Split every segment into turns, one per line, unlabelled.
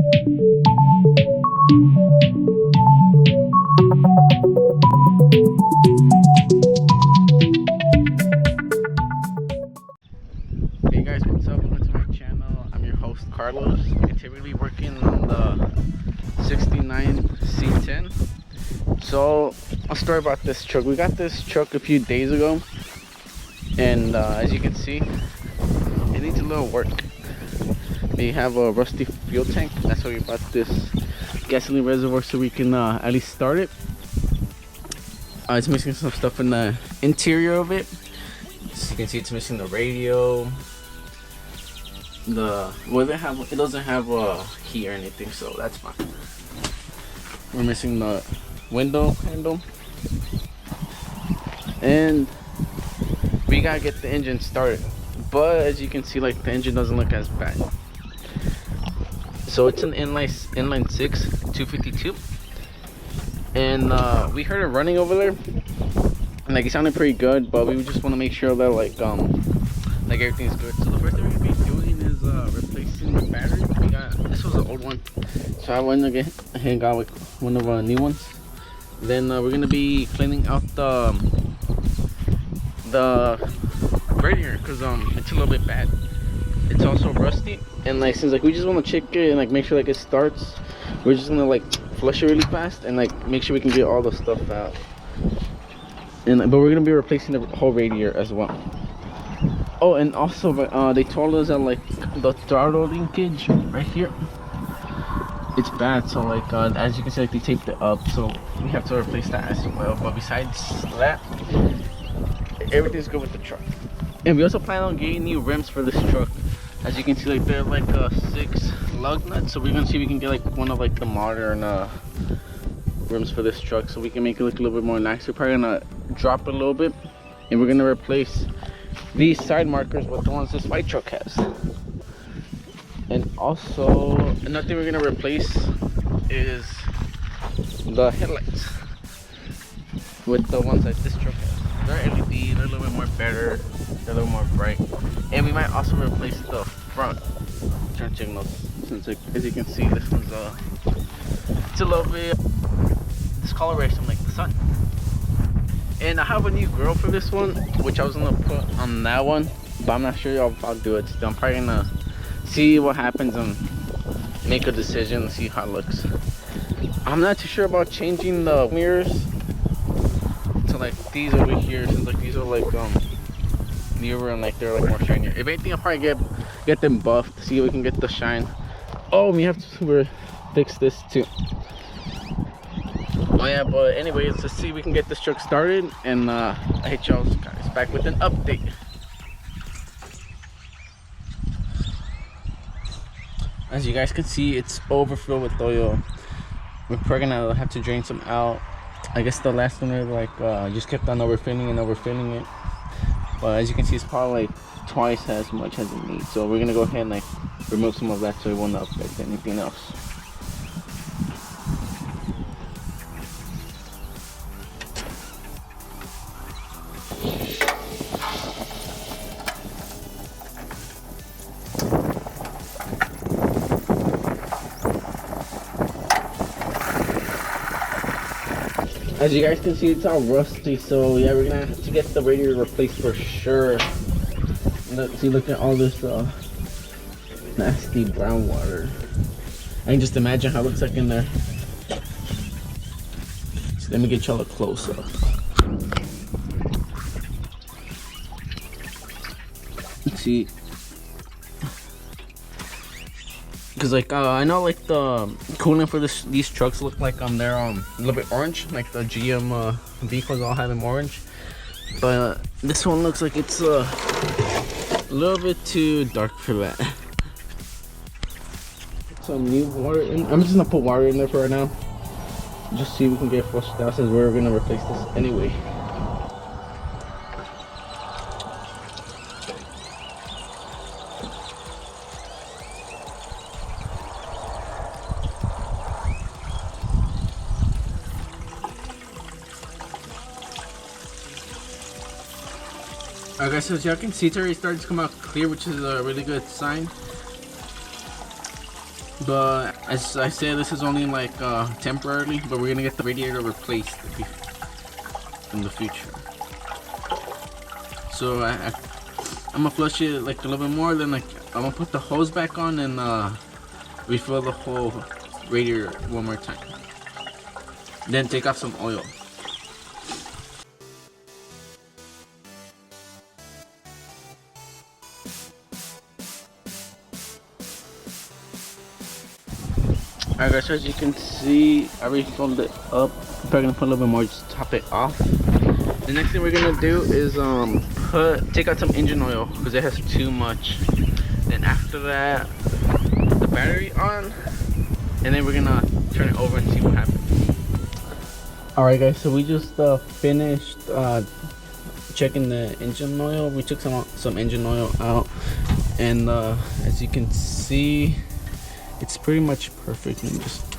Hey guys, what's up? Welcome to my channel. I'm your host Carlos, and today we're going to be working on the 69 C10. So I'll start about this truck. We got this truck a few days ago, and as you can see, it needs a little work. We have a rusty fuel tank. That's why we bought this gasoline reservoir, so we can at least start it. It's missing some stuff in the interior of it. As you can see, it's missing the radio. It doesn't have a key or anything, so that's fine. We're missing the window handle, and we gotta get the engine started. But as you can see, like, the engine doesn't look as bad. So it's an inline 6 252, and we heard it running over there, and like it sounded pretty good, but we just want to make sure that like everything's good. So the first thing we're gonna be doing is replacing the battery. This was an old one, so I went again and got like one of our new ones. Then we're gonna be cleaning out the radiator, because it's a little bit bad. It's also rusty, and like since like we just want to check it and like make sure like it starts, we're just gonna like flush it really fast and like make sure we can get all the stuff out. And but we're gonna be replacing the whole radiator as well. Oh, and also they told us that like the throttle linkage right here, it's bad. So like as you can see, like they taped it up, so we have to replace that as well. But besides that, everything's good with the truck. And we also plan on getting new rims for this truck. As you can see, like they're like 6 lug nuts, so we're gonna see if we can get like one of like the modern rims for this truck, so we can make it look a little bit more nice. We're probably gonna drop it a little bit, and we're gonna replace these side markers with the ones this white truck has. And also another thing we're gonna replace is the headlights with the ones that this truck has. They're LED, they're a little bit more better, they're a little more bright. And we might also replace the front turn signals, since like, as you can see, this one's it's a little bit discoloration like the sun. And I have a new grill for this one, which I was gonna put on that one, but I'm not sure if I'll do it still. I'm probably gonna see what happens and make a decision and see how it looks. I'm not too sure about changing the mirrors to like these over here, since like these are like newer and like they're like more shinier. If anything, I'll probably get them buffed to see if we can get the shine. Oh, we have to fix this too. Oh yeah, but anyways, let's see if we can get this truck started, and I hit y'all guys back with an update. As you guys can see, it's overfilled with oil. We're probably gonna have to drain some out. I guess the last one like just kept on overfilling it. But as you can see, it's probably like twice as much as it needs. So we're gonna go ahead and like remove some of that so it won't affect anything else. As you guys can see, it's all rusty, so yeah, we're gonna have to get the radiator replaced for sure. Look at all this nasty brown water. I can just imagine how it looks like in there. So let me get y'all a close up. Let's see. Because like I know like the coolant for these trucks look like they're a little bit orange, like the GM vehicles all have them orange, but this one looks like it's a little bit too dark for that. Put some new water in. I'm just gonna put water in there for right now, just see if we can get flushed out, since we're gonna replace this anyway. Okay, so as y'all can see, it's already starting to come out clear, which is a really good sign. But as I said, this is only like temporarily, but we're gonna get the radiator replaced in the future. So I'm gonna flush it like a little bit more, then like I'm gonna put the hose back on and refill the whole radiator one more time. Then take off some oil. Alright guys, so as you can see, I refilled it up. I'm probably gonna put a little bit more just to top it off. The next thing we're gonna do is take out some engine oil because it has too much. Then after that, put the battery on, and then we're gonna turn it over and see what happens. Alright guys, so we just finished checking the engine oil. We took some engine oil out, and as you can see, it's pretty much perfect. Let me just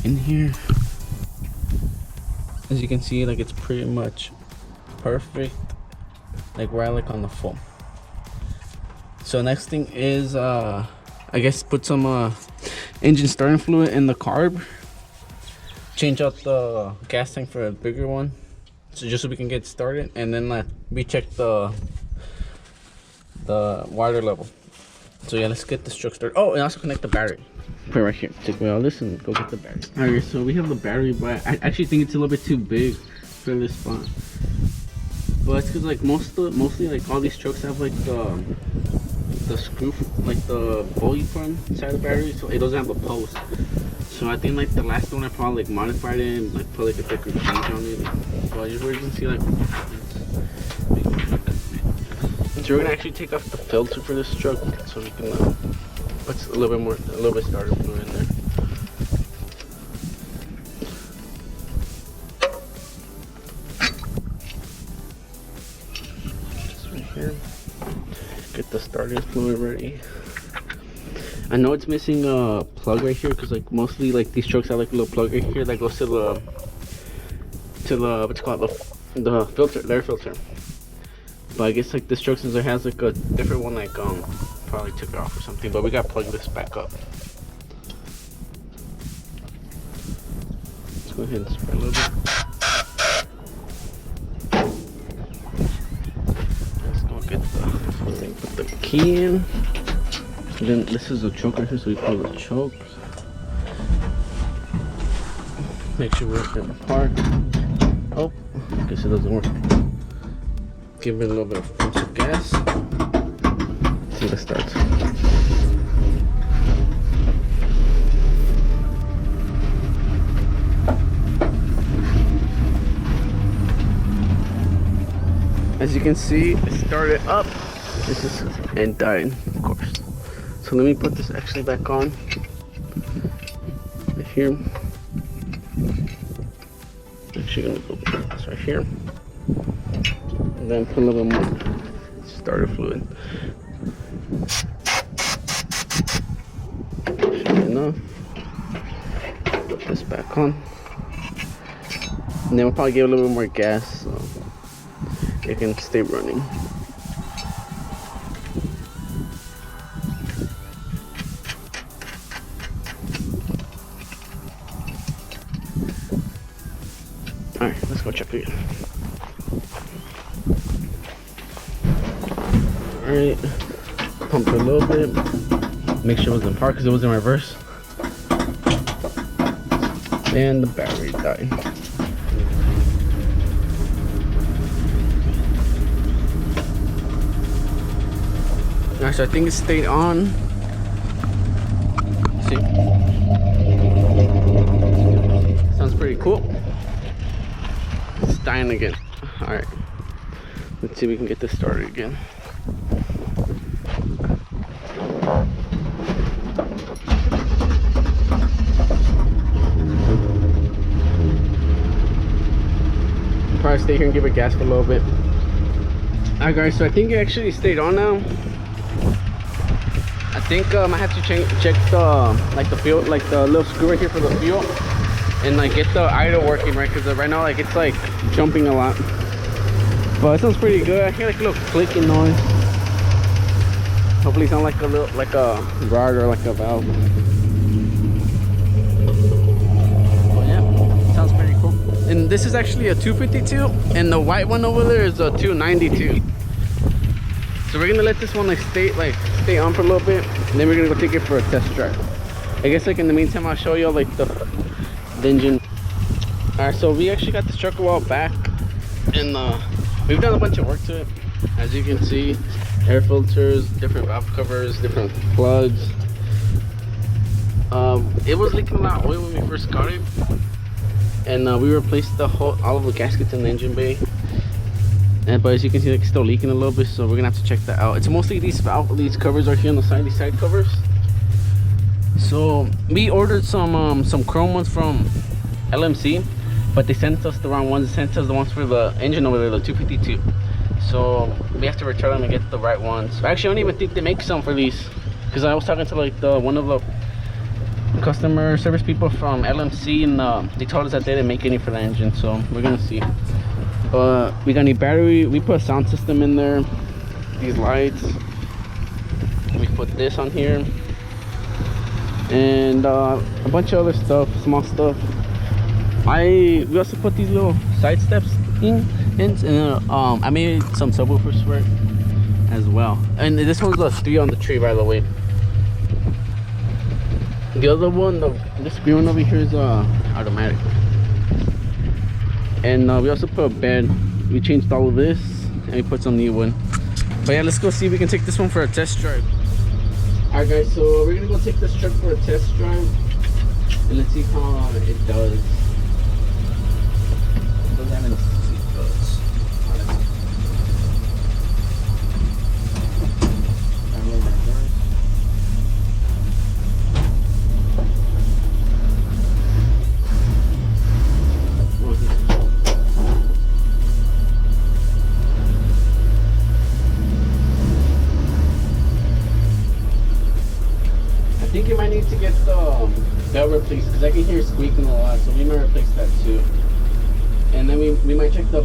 in here. As you can see, like it's pretty much perfect, like right like on the foam. So next thing is I guess put some engine starting fluid in the carb. Change out the gas tank for a bigger one, so just so we can get started, and then recheck the water level. So yeah, let's get this truck started. Oh, and also connect the battery. Put it right here. Take away all this and go get the battery. Alright, so we have the battery, but I actually think it's a little bit too big for this spot. But it's because like mostly like all these trucks have like the screw, like the bolt you put inside the battery, so it doesn't have a post. So I think like the last one I probably like modified it and like put like a thicker change on it. But you're gonna see like what happens. So we're gonna actually take off the filter for this truck so we can put a little bit starter fluid in there. Just right here. Get the starter fluid ready. I know it's missing a plug right here because like mostly like these trucks have like a little plug right here that goes to the what's it called, the filter, the air filter. But I guess like this truck, since it has like a different one, like probably took it off or something. But we gotta plug this back up. Let's go ahead and spray a little bit. Let's go get the thing, put the key in. And then this is the choke right here, so we pull the choke. Make sure we're in the park. Oh, I guess it doesn't work. Give it a little bit of punch of gas. See if it starts. As you can see, it started up. This is and died, of course. So let me put this actually back on. Right here. Actually gonna go put this right here. And then put a little bit more starter fluid. Should be enough. Put this back on. And then we'll probably give it a little bit more gas so it can stay running. Alright, let's go check again. Alright, pump it a little bit. Make sure it was in park because it was in reverse. And the battery died. Alright, so I think it stayed on. See? Sounds pretty cool. It's dying again. Alright. Let's see if we can get this started again. Probably stay here and give it gas for a little bit. Alright guys, so I think it actually stayed on now. I think I have to check the like the fuel, like the little screw right here for the fuel, and like get the idle working right, because right now like it's like jumping a lot. But it sounds pretty good. I hear like a little clicking noise. Hopefully it's not like a little, like a rod or like a valve.
this is actually a 252, and the white one over there is a 292. So we're gonna let this one like stay on for a little bit, and then we're gonna go take it for a test drive. I guess like in the meantime I'll show you all like the engine. Alright, so we actually got this truck a while back, and we've done a bunch of work to it. As you can see, air filters, different valve covers, different plugs. It was leaking a lot of oil when we first got it, and we replaced all of the gaskets in the engine bay. But as you can see, like, it's still leaking a little bit, so we're gonna have to check that out. It's mostly these covers are here on the side, these side covers. So we ordered some chrome ones from LMC, but they sent us the wrong ones. They sent us the ones for the engine over there, the 252. So we have to return them and get the right ones. Actually, I don't even think they make some for these, because I was talking to like one of the customer service people from LMC, and they told us that they didn't make any for the engine. So we're gonna see. But we got any battery. We put a sound system in there, these lights. We put this on here, and a bunch of other stuff, small stuff. We also put these little side steps in, and I made some subwoofers for it as well. And this one's a 3 on the tree, by the way. The other one, this green one over here, is automatic. And we also put a bed. We changed all of this, and we put some new one. But yeah, let's go see if we can take this one for a test drive. Alright guys, so we're gonna go take this truck for a test drive, and let's see how it does. It doesn't have any seat belts. I think you might need to get the bell replaced, because I can hear it squeaking a lot, so we might replace that too. And then we might check the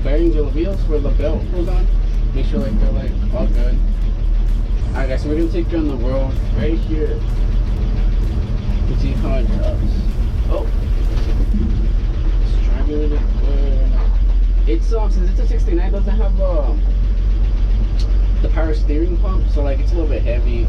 bearings of the wheels where the belt goes on. Make sure like they're like all good. Alright guys, so we're gonna take you on the road right here to see how it does. Oh, it's driving really good. It's since it's a 69, it doesn't have the power steering pump, so like it's a little bit heavy.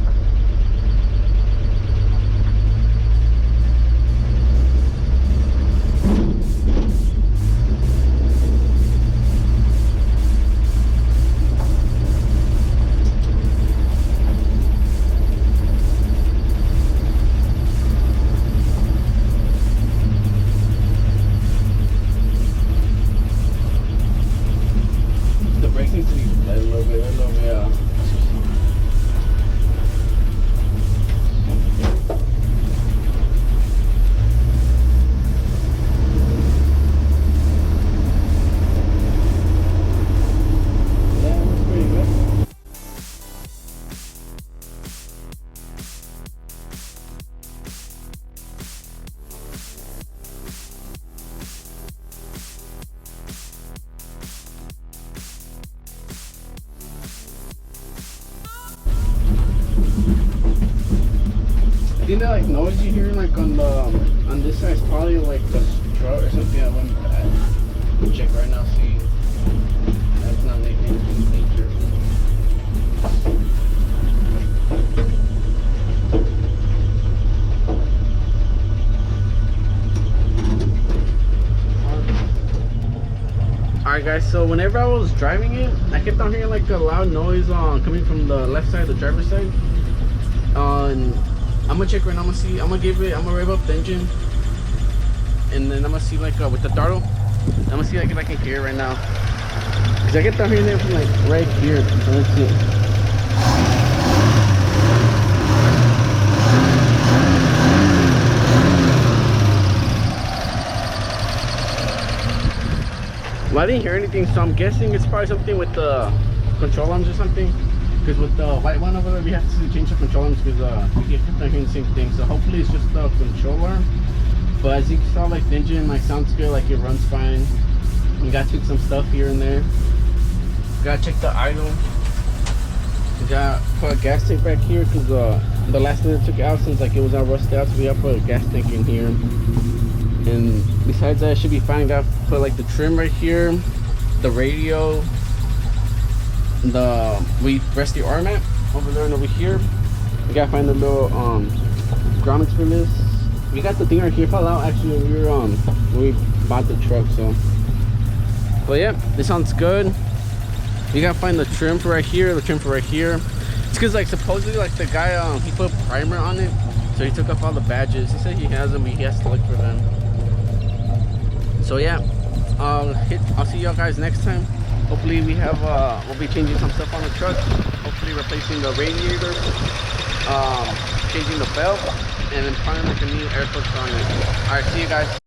I think that like noise you hear like on this side is probably like the strut or something that went bad. Check right now, see. That's not making anything major. Alright guys, so whenever I was driving it, I kept on hearing like a loud noise coming from the left side, the driver's side. And I'm gonna check right now. I'm gonna rev up the engine, and then I'm gonna see like with the throttle. I'm gonna see like if I can hear it right now, cause I get down hearing it from like right here. So let's see. Well, I didn't hear anything, so I'm guessing it's probably something with the control arms or something. Because with the white one over there, we have to change the control arms because we kept on hearing the same thing. So hopefully it's just the control arm. But as you saw, like the engine like sounds good, like it runs fine. We got to tweak some stuff here and there. Gotta check the idle. We got put a gas tank back here because the last thing I took it out, since like it was all rusted out, so we gotta put a gas tank in here. And besides that, it should be fine. Gotta put like the trim right here, the radio, we rest the arm mat over there and over here. We gotta find the little grommets for this. We got the thing right here fell out actually when we bought the truck, so. But yeah, this sounds good. You gotta find the trim for right here, the trim for right here. It's cause like supposedly like the guy he put primer on it, so he took off all the badges. He said he has them, but he has to look for them. So yeah, I'll see y'all guys next time. Hopefully we have we'll be changing some stuff on the truck. Hopefully replacing the radiator, changing the belt, and then finally like a new air filter on it. All right, see you guys.